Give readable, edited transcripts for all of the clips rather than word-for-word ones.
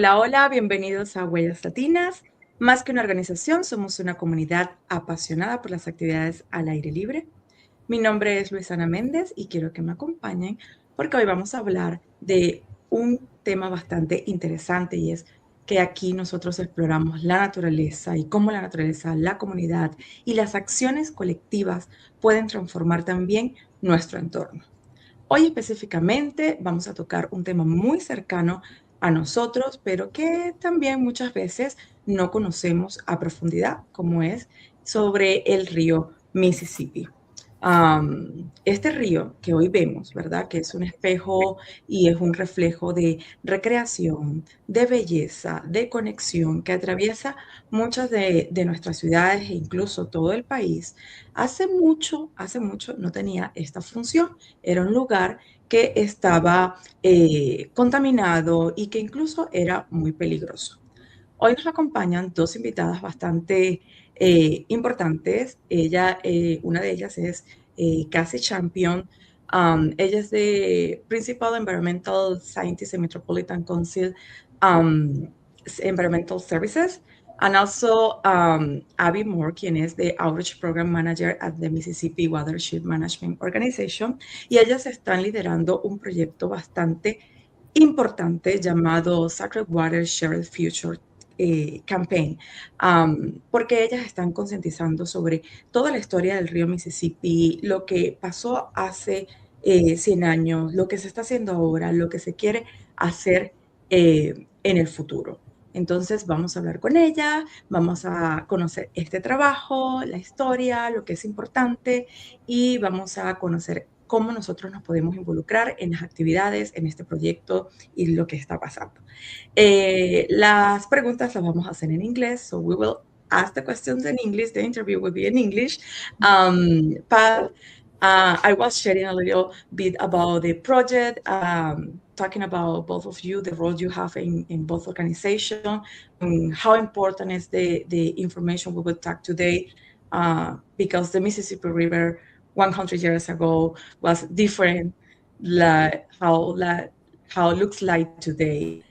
Hola, hola, bienvenidos a Huellas Latinas. Más que una organización, somos una comunidad apasionada por las actividades al aire libre. Mi nombre es Luisana Méndez y quiero que me acompañen porque hoy vamos a hablar de un tema bastante interesante y es que aquí nosotros exploramos la naturaleza y cómo la naturaleza, la comunidad y las acciones colectivas pueden transformar también nuestro entorno. Hoy específicamente vamos a tocar un tema muy cercano a nosotros, pero que también muchas veces no conocemos a profundidad, como es sobre el río Mississippi. Este río que hoy vemos, ¿verdad? Que es un espejo y es un reflejo de recreación, de belleza, de conexión, que atraviesa muchas de nuestras ciudades e incluso todo el país. Hace mucho no tenía esta función. Era un lugar que estaba contaminado y que incluso era muy peligroso. Hoy nos acompañan dos invitadas bastante importantes. Una de ellas es Casandra Champion. Ella es de Principal Environmental Scientist en Metropolitan Council Environmental Services. And also Abby Moore, quien es de Outreach Program Manager at the Mississippi Watershed Management Organization. Y ellas están liderando un proyecto bastante importante llamado Sacred Water Shared Future Campaign, porque ellas están concientizando sobre toda la historia del río Mississippi, lo que pasó hace 100 años, lo que se está haciendo ahora, lo que se quiere hacer en el futuro. Entonces vamos a hablar con ella, vamos a conocer este trabajo, la historia, lo que es importante y vamos a conocer cómo nosotros nos podemos involucrar en las actividades, en este proyecto y lo que está pasando. Las preguntas las vamos a hacer en inglés, so we will ask the questions in English, the interview will be in English. But I was sharing a little bit about the project, talking about both of you, the role you have in both organizations, how important is the information we will talk today, because the Mississippi River 100 years ago was different, how it looks like today.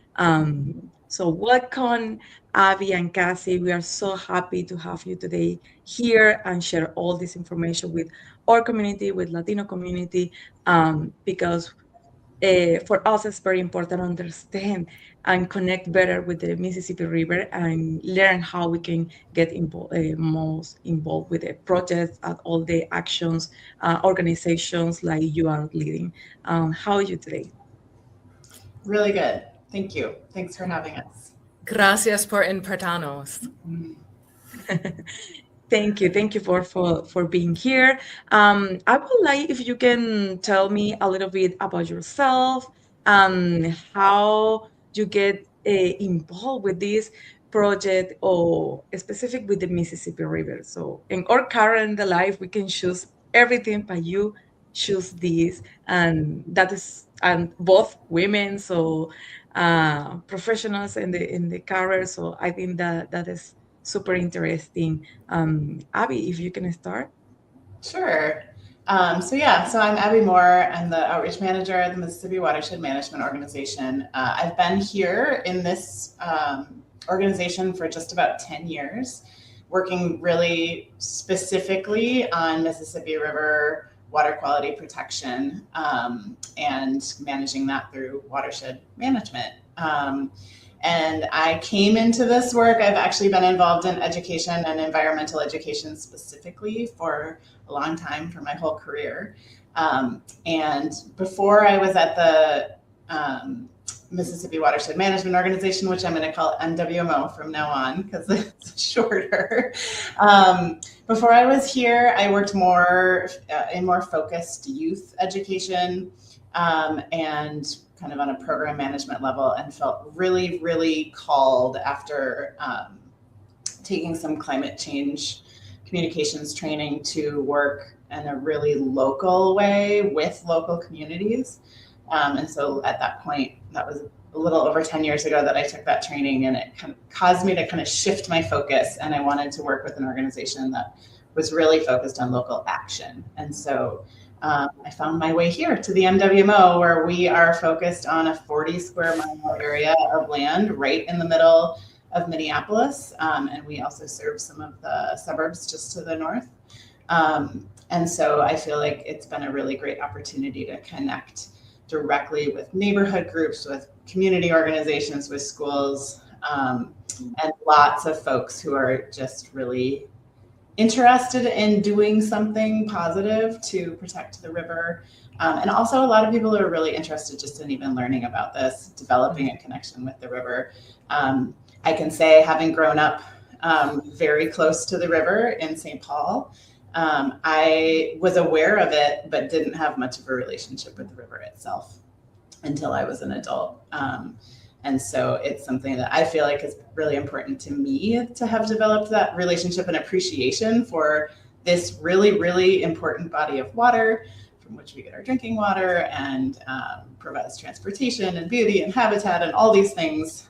So welcome, Abby and Cassie. We are so happy to have you today here and share all this information with our community, with Latino community, because for us it's very important to understand and connect better with the Mississippi River and learn how we can get most involved with the projects and all the actions, organizations like you are leading. How are you today? Really good. Thank you. Thanks for having us. Gracias por invitarnos. Thank you for being here. I would like if you can tell me a little bit about yourself and how you get involved with this project or specific with the Mississippi River. So in our current life, we can choose everything, but you choose this, and that is and both women, so professionals in the career. So I think that is super interesting. Abby, if you can start. Sure. So I'm Abby Moore. I'm the outreach manager at the Mississippi Watershed Management Organization. I've been here in this organization for just about 10 years, working really specifically on Mississippi River water quality protection and managing that through watershed management. And I came into this work, I've actually been involved in education and environmental education specifically for a long time, for my whole career. And before I was at the Mississippi Watershed Management Organization, which I'm going to call MWMO from now on because it's shorter. Before I was here, I worked in more focused youth education and kind of on a program management level, and felt really, really called after taking some climate change communications training to work in a really local way with local communities. And so at that point, that was a little over 10 years ago that I took that training, and it kind of caused me to kind of shift my focus. And I wanted to work with an organization that was really focused on local action. And so I found my way here to the MWMO, where we are focused on a 40 square mile area of land right in the middle of Minneapolis. And we also serve some of the suburbs just to the north. And so I feel like it's been a really great opportunity to connect directly with neighborhood groups, with community organizations, with schools, and lots of folks who are just really interested in doing something positive to protect the river. And also a lot of people are really interested just in even learning about this, developing a connection with the river. I can say, having grown up very close to the river in St. Paul, I was aware of it, but didn't have much of a relationship with the river itself until I was an adult. And so it's something that I feel like is really important to me to have developed that relationship and appreciation for this really, really important body of water from which we get our drinking water and provides transportation and beauty and habitat and all these things.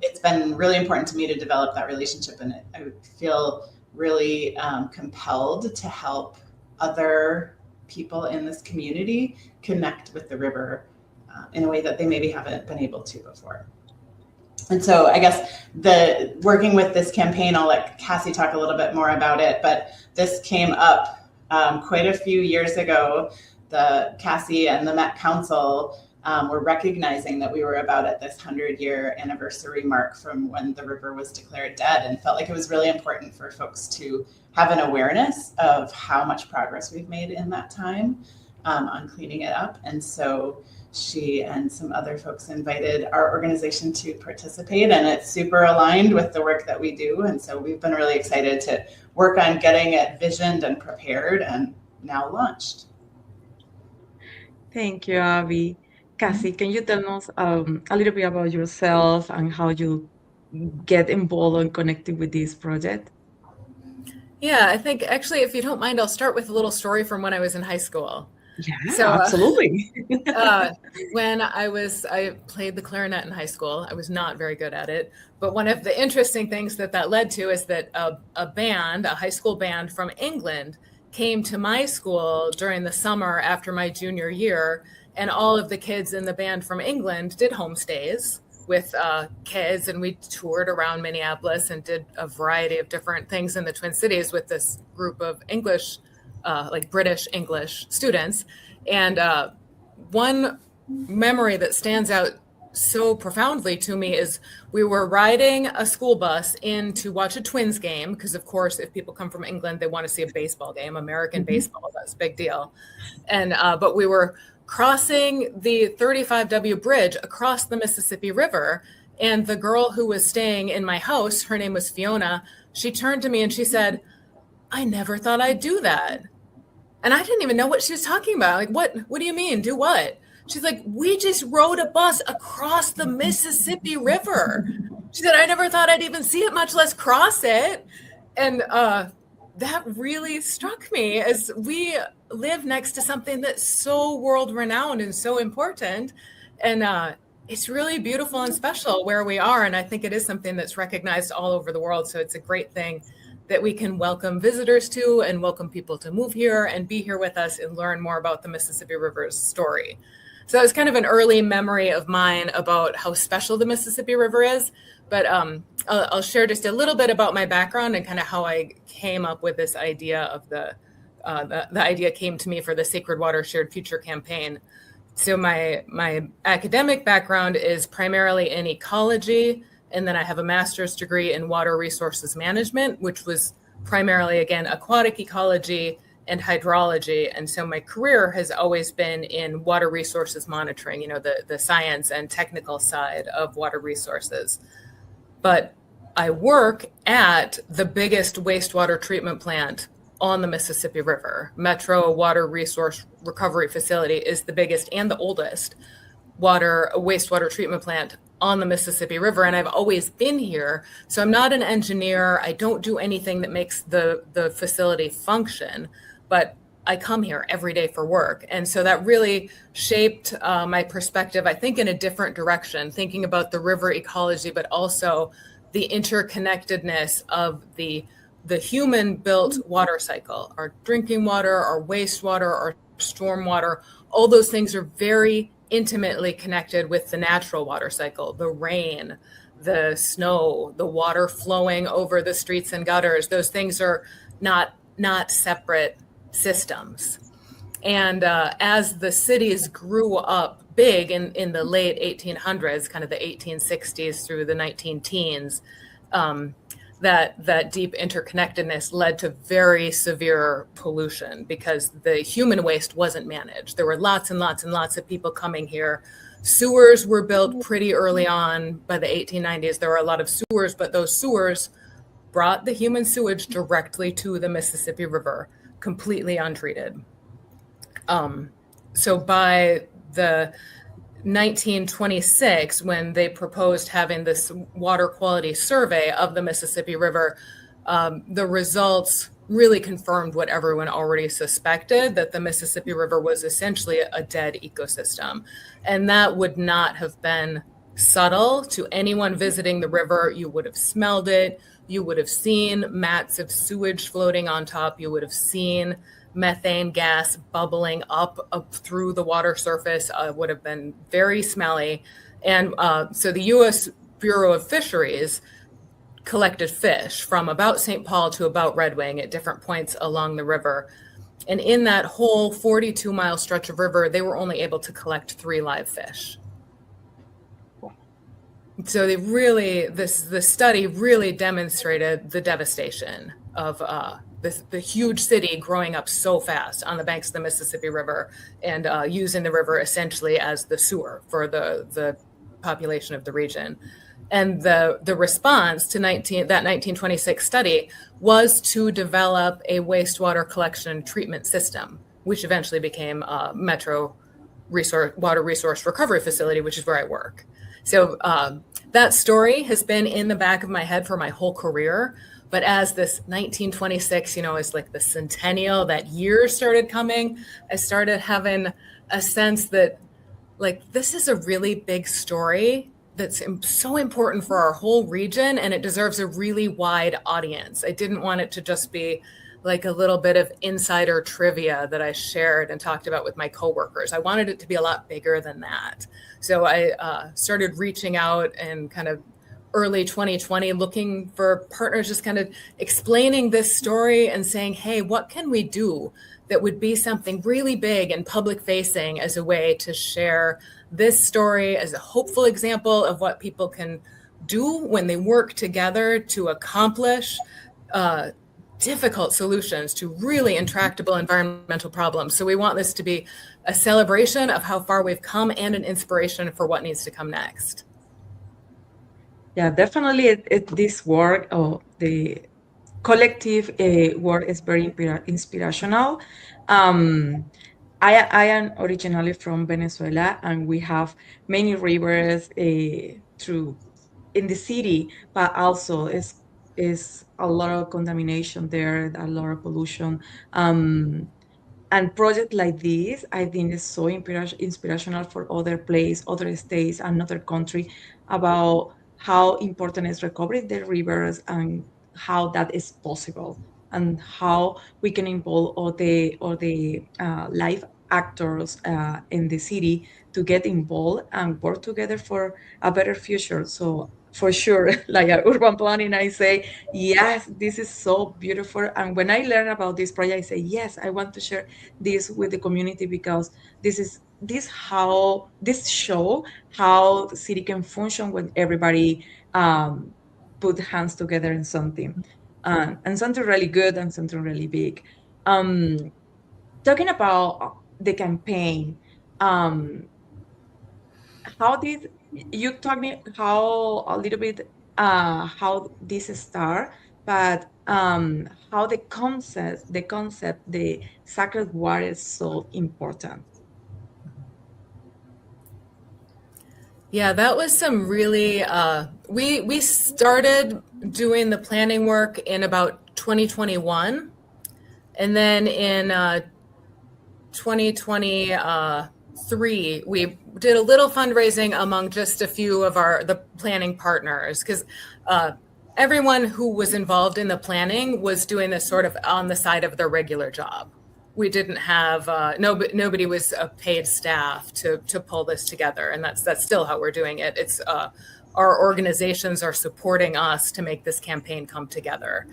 It's been really important to me to develop that relationship, and I feel really compelled to help other people in this community connect with the river in a way that they maybe haven't been able to before. And so I guess working with this campaign, I'll let Cassie talk a little bit more about it, but this came up quite a few years ago. Cassie and the Met Council were recognizing that we were about at this 100-year anniversary mark from when the river was declared dead, and felt like it was really important for folks to have an awareness of how much progress we've made in that time on cleaning it up. And so she and some other folks invited our organization to participate, and it's super aligned with the work that we do. And so we've been really excited to work on getting it visioned and prepared and now launched. Thank you, Abby. Cassie, can you tell us a little bit about yourself and how you get involved and connected with this project? Yeah, I think actually, if you don't mind, I'll start with a little story from when I was in high school. Yeah, So, absolutely. When I played the clarinet in high school. I was not very good at it, but one of the interesting things that led to is that a high school band from England came to my school during the summer after my junior year, and all of the kids in the band from England did homestays with kids, and we toured around Minneapolis and did a variety of different things in the Twin Cities with this group of English, like British English students. And one memory that stands out so profoundly to me is we were riding a school bus in to watch a Twins game, because of course, if people come from England, they want to see a baseball game, American baseball, that's a big deal. And but we were crossing the 35W bridge across the Mississippi River, and the girl who was staying in my house, her name was Fiona, she turned to me and she said, "I never thought I'd do that." And I didn't even know what she was talking about. Like, what do you mean? Do what? She's like, "We just rode a bus across the Mississippi River." She said, "I never thought I'd even see it, much less cross it." And that really struck me, as we live next to something that's so world renowned and so important. And it's really beautiful and special where we are. And I think it is something that's recognized all over the world. So it's a great thing that we can welcome visitors to and welcome people to move here and be here with us and learn more about the Mississippi River's story. So it's kind of an early memory of mine about how special the Mississippi River is. But I'll share just a little bit about my background and kind of how I came up with this idea of the idea came to me for the Sacred Water Shared Future campaign. So my academic background is primarily in ecology, and then I have a master's degree in water resources management, which was primarily, again, aquatic ecology and hydrology. And so my career has always been in water resources monitoring, the science and technical side of water resources. But I work at the biggest wastewater treatment plant on the Mississippi River. Metro Water Resource Recovery Facility is the biggest and the oldest wastewater treatment plant on the Mississippi River. And I've always been here. So I'm not an engineer. I don't do anything that makes the facility function, but I come here every day for work. And so that really shaped my perspective, I think, in a different direction, thinking about the river ecology, but also the interconnectedness of the the human-built water cycle, our drinking water, our wastewater, our stormwater, all those things are very intimately connected with the natural water cycle, the rain, the snow, the water flowing over the streets and gutters. Those things are not separate systems. And as the cities grew up big in the late 1800s, kind of the 1860s through the 19-teens, that deep interconnectedness led to very severe pollution because the human waste wasn't managed. There were lots and lots and lots of people coming here. Sewers were built pretty early on. By the 1890s, there were a lot of sewers, but those sewers brought the human sewage directly to the Mississippi River, completely untreated. So by the 1926, when they proposed having this water quality survey of the Mississippi River, the results really confirmed what everyone already suspected, that the Mississippi River was essentially a dead ecosystem. And that would not have been subtle to anyone visiting the river. You would have smelled it. You would have seen mats of sewage floating on top. You would have seen methane gas bubbling up through the water surface. Would have been very smelly. And so the U.S. Bureau of Fisheries collected fish from about St. Paul to about Red Wing at different points along the river. And in that whole 42-mile stretch of river, they were only able to collect 3 live fish. So they really, the study really demonstrated the devastation of the huge city growing up so fast on the banks of the Mississippi River and using the river essentially as the sewer for the population of the region. And the response to that 1926 study was to develop a wastewater collection and treatment system, which eventually became a Metro Water Resource Recovery Facility, which is where I work. So that story has been in the back of my head for my whole career. But as this 1926, is like the centennial, that year started coming, I started having a sense that this is a really big story that's so important for our whole region, and it deserves a really wide audience. I didn't want it to just be like a little bit of insider trivia that I shared and talked about with my coworkers. I wanted it to be a lot bigger than that. So I started reaching out and kind of early 2020, looking for partners, just kind of explaining this story and saying, hey, what can we do that would be something really big and public facing as a way to share this story as a hopeful example of what people can do when they work together to accomplish difficult solutions to really intractable environmental problems. So we want this to be a celebration of how far we've come and an inspiration for what needs to come next. Yeah, definitely this work, the collective work is very inspirational. I am originally from Venezuela, and we have many rivers in the city, but also is a lot of contamination there, a lot of pollution. And projects like this, I think, is so inspirational for other places, other states, and other countries about how important is recovering the rivers and how that is possible, and how we can involve all the live actors in the city to get involved and work together for a better future. So for sure, like urban planning, I say, yes, this is so beautiful. And when I learn about this project, I say, yes, I want to share this with the community, because this show how the city can function when everybody put hands together in something, and something really good and something really big. Talking about the campaign, how did you talk me how a little bit how this start, but how the concept, the sacred water is so important? Yeah, that was some really, we started doing the planning work in about 2021. And then in 2023, we did a little fundraising among just a few of the planning partners, because everyone who was involved in the planning was doing this sort of on the side of their regular job. We didn't have nobody was a paid staff to pull this together, and that's still how we're doing it. It's our organizations are supporting us to make this campaign come together.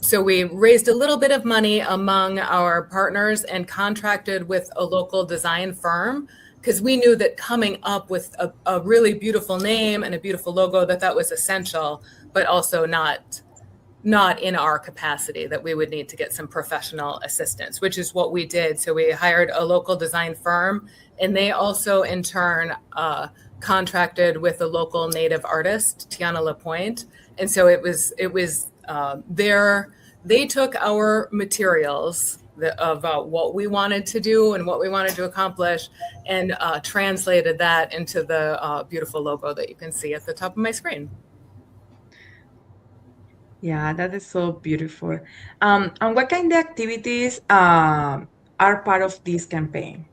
So we raised a little bit of money among our partners and contracted with a local design firm, because we knew that coming up with a really beautiful name and a beautiful logo, that was essential, but also not in our capacity, that we would need to get some professional assistance, which is what we did. So we hired a local design firm, and they also in turn contracted with a local native artist, Tiana LaPointe. And so it was they took our materials of what we wanted to do and what we wanted to accomplish, and translated that into the beautiful logo that you can see at the top of my screen. Yeah, that is so beautiful. And what kind of activities are part of this campaign?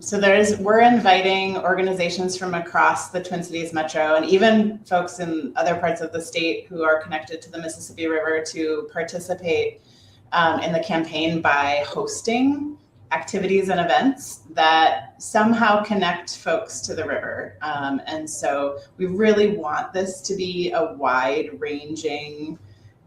So we're inviting organizations from across the Twin Cities Metro, and even folks in other parts of the state who are connected to the Mississippi River, to participate in the campaign by hosting activities and events that somehow connect folks to the river. And so we really want this to be a wide-ranging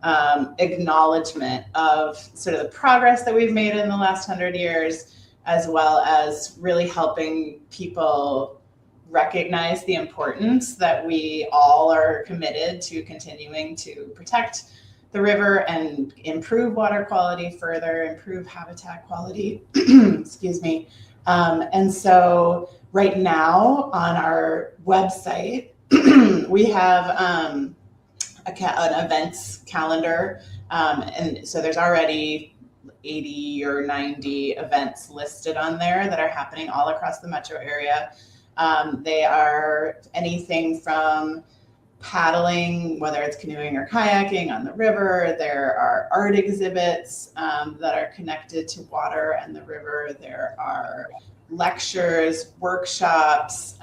acknowledgement of sort of the progress that we've made in the last 100 years, as well as really helping people recognize the importance that we all are committed to continuing to protect the river and improve water quality further, improve habitat quality, excuse me. And so right now on our website, we have an events calendar. And so there's already 80 or 90 events listed on there that are happening all across the metro area. They are anything from paddling, whether it's canoeing or kayaking on the river. There are art exhibits that are connected to water and the river. There are lectures, workshops,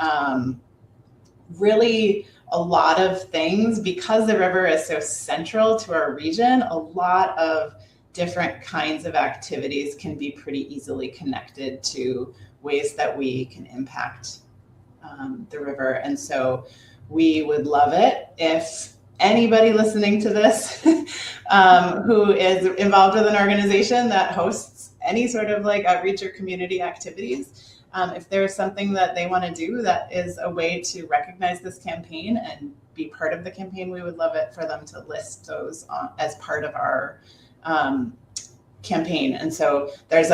really a lot of things. Because the river is so central to our region, a lot of different kinds of activities can be pretty easily connected to ways that we can impact the river. And so we would love it if anybody listening to this who is involved with an organization that hosts any sort of like outreach or community activities, if there's something that they want to do that is a way to recognize this campaign and be part of the campaign, we would love it for them to list those as part of our campaign. And so there's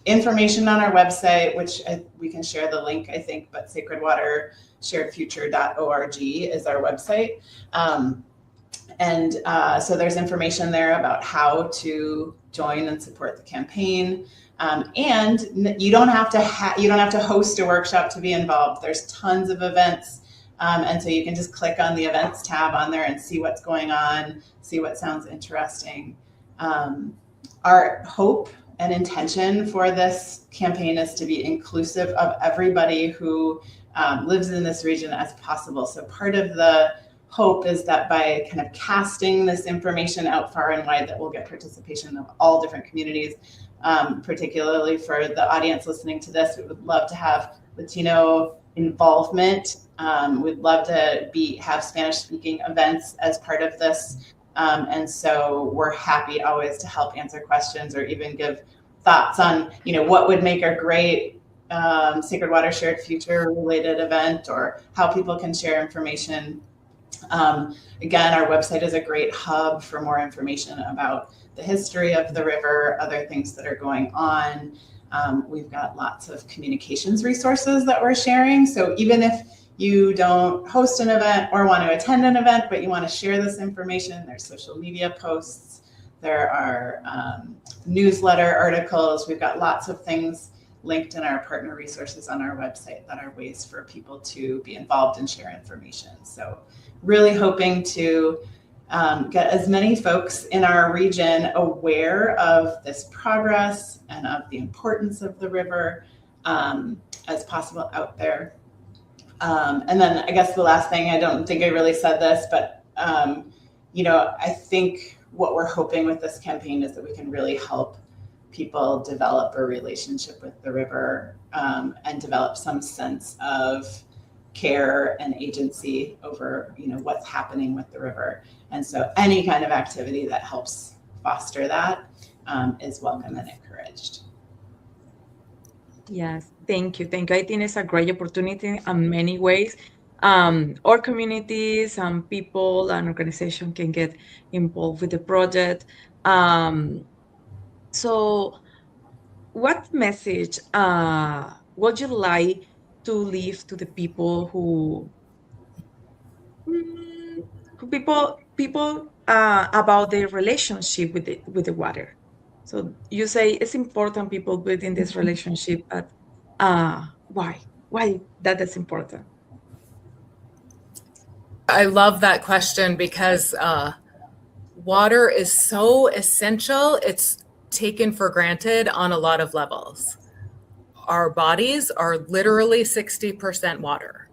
information on our website, which we can share the link, I think, but sacredwatersharedfuture.org is our website. So there's information there about how to join and support the campaign. And you don't have to host a workshop to be involved. There's tons of events. And so you can just click on the events tab on there and see what's going on, see what sounds interesting. Our hope and intention for this campaign is to be inclusive of everybody who lives in this region as possible. So part of the hope is that by kind of casting this information out far and wide, that we'll get participation of all different communities. Particularly for the audience listening to this, we would love to have Latino involvement. We'd love to have Spanish-speaking events as part of this. And so we're happy always to help answer questions or even give thoughts on, what would make a great Sacred Water Shared Future related event, or how people can share information. Again, our website is a great hub for more information about the history of the river, other things that are going on. We've got lots of communications resources that we're sharing. So even if you don't host an event or want to attend an event, but you want to share this information, there's social media posts, there are newsletter articles. We've got lots of things linked in our partner resources on our website that are ways for people to be involved and share information. So really hoping to get as many folks in our region aware of this progress and of the importance of the river as possible out there. And then I guess the last thing, I don't think I really said this, but, I think what we're hoping with this campaign is that we can really help people develop a relationship with the river, and develop some sense of care and agency over, what's happening with the river. And so any kind of activity that helps foster that is welcome and encouraged. Yes, thank you. I think it's a great opportunity in many ways. Our communities and people and organizations can get involved with the project. So what message would you like to leave to the people who about their relationship with the water? So you say it's important people within this relationship, but why that is important? I love that question because water is so essential. It's taken for granted on a lot of levels. Our bodies are literally 60% water.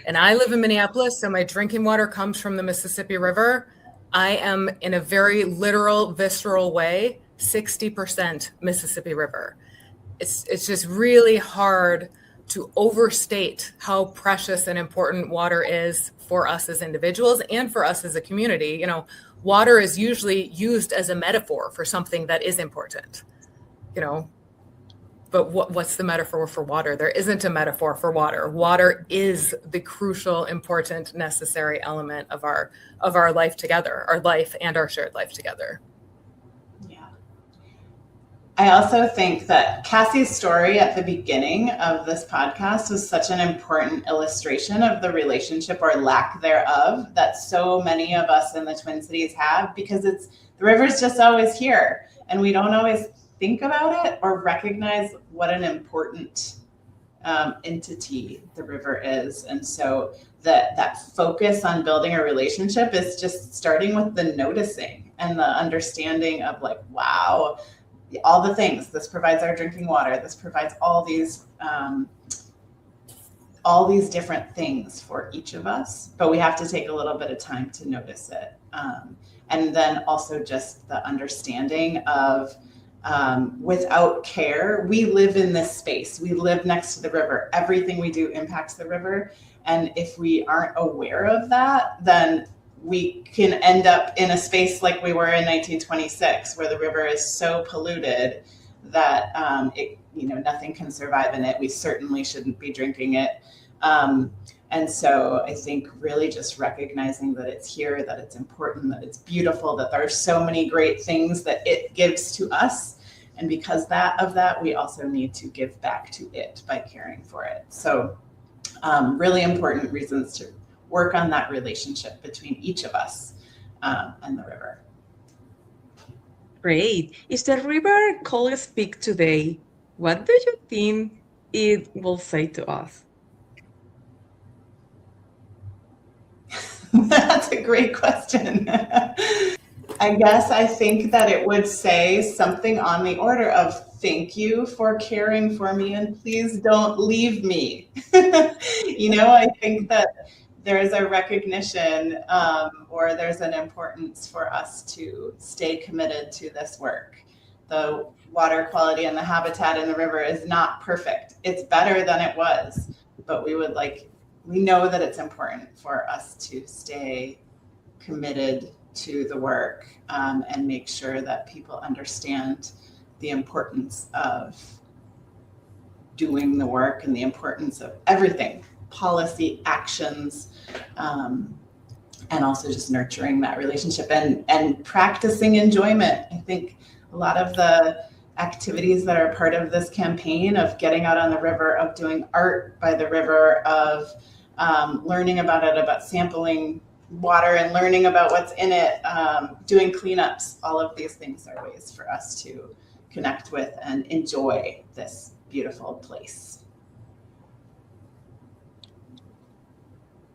And I live in Minneapolis, so my drinking water comes from the Mississippi River. I am, in a very literal, visceral way, 60% Mississippi River. It's just really hard to overstate how precious and important water is for us as individuals and for us as a community. Water is usually used as a metaphor for something that is important, but what's the metaphor for water? There isn't a metaphor for water. Water is the crucial, important, necessary element of our life together, our life and our shared life together. Yeah. I also think that Cassie's story at the beginning of this podcast was such an important illustration of the relationship or lack thereof that so many of us in the Twin Cities have, because the river's just always here and we don't always think about it or recognize what an important entity the river is. And so that focus on building a relationship is just starting with the noticing and the understanding of wow, all the things. This provides our drinking water. This provides all these different things for each of us, but we have to take a little bit of time to notice it. And then also just the understanding of without care, we live in this space. We live next to the river. Everything we do impacts the river. And if we aren't aware of that, then we can end up in a space like we were in 1926, where the river is so polluted that nothing can survive in it. We certainly shouldn't be drinking it. And so I think really just recognizing that it's here, that it's important, that it's beautiful, that there are so many great things that it gives to us. And because of that, we also need to give back to it by caring for it. So really important reasons to work on that relationship between each of us and the river. Great. If the river could speak today, what do you think it will say to us? That's a great question. I think that it would say something on the order of, thank you for caring for me and please don't leave me. I think that there's a recognition or there's an importance for us to stay committed to this work. The water quality and the habitat in the river is not perfect. It's better than it was, but we know that it's important for us to stay committed to the work and make sure that people understand the importance of doing the work and the importance of everything, policy, actions, and also just nurturing that relationship and practicing enjoyment. I think a lot of the activities that are part of this campaign of getting out on the river, of doing art by the river, of learning about it, about sampling water and learning about what's in it, doing cleanups, all of these things are ways for us to connect with and enjoy this beautiful place.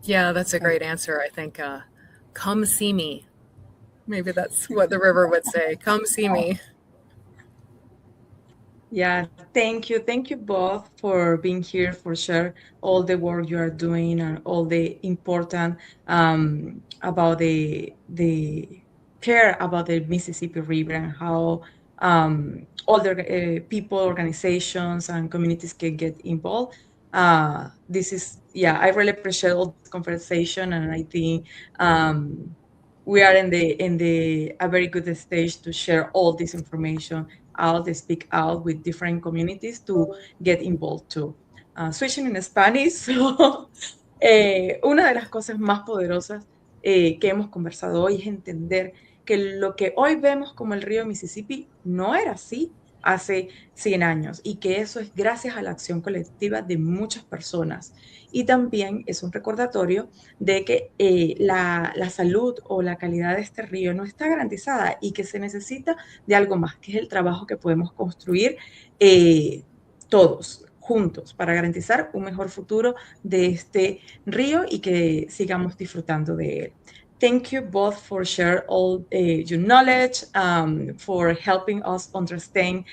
Yeah, that's a great answer. I think, come see me. Maybe that's what the river would say. Come see me. Yeah, thank you. Thank you both for being here, for share all the work you are doing and all the important about the care about the Mississippi River and how all the people, organizations, and communities can get involved. This is, yeah, I really appreciate all this conversation, and I think we are in the a very good stage to share all this information out, they speak out with different communities to get involved too. Switching in Spanish, so, una de las cosas más poderosas que hemos conversado hoy es entender que lo que hoy vemos como el río Mississippi no era así hace 100 años y que eso es gracias a la acción colectiva de muchas personas. Y también es un recordatorio de que la salud o la calidad de este río no está garantizada y que se necesita de algo más, que es el trabajo que podemos construir todos juntos para garantizar un mejor futuro de este río y que sigamos disfrutando de él. Thank you both for sharing all your knowledge, for helping us understand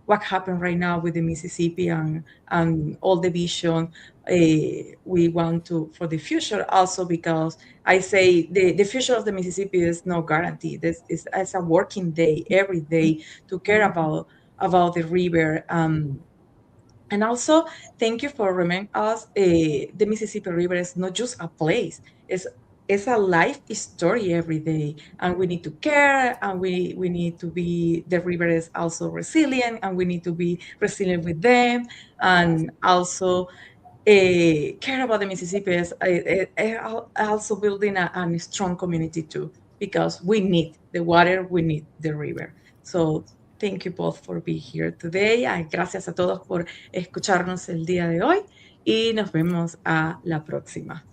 what happened right now with the Mississippi and all the vision we want to for the future. Also, because I say the future of the Mississippi is no guarantee. This is as a working day every day to care about the river. And also, thank you for reminding us the Mississippi River is not just a place, it's a life story every day. And we need to care, and we need to be, the river is also resilient, and we need to be resilient with them. And also, care about the Mississippi is also building a strong community too, because we need the water, we need the river. So thank you both for being here today. Gracias a todos por escucharnos el día de hoy y nos vemos a la próxima.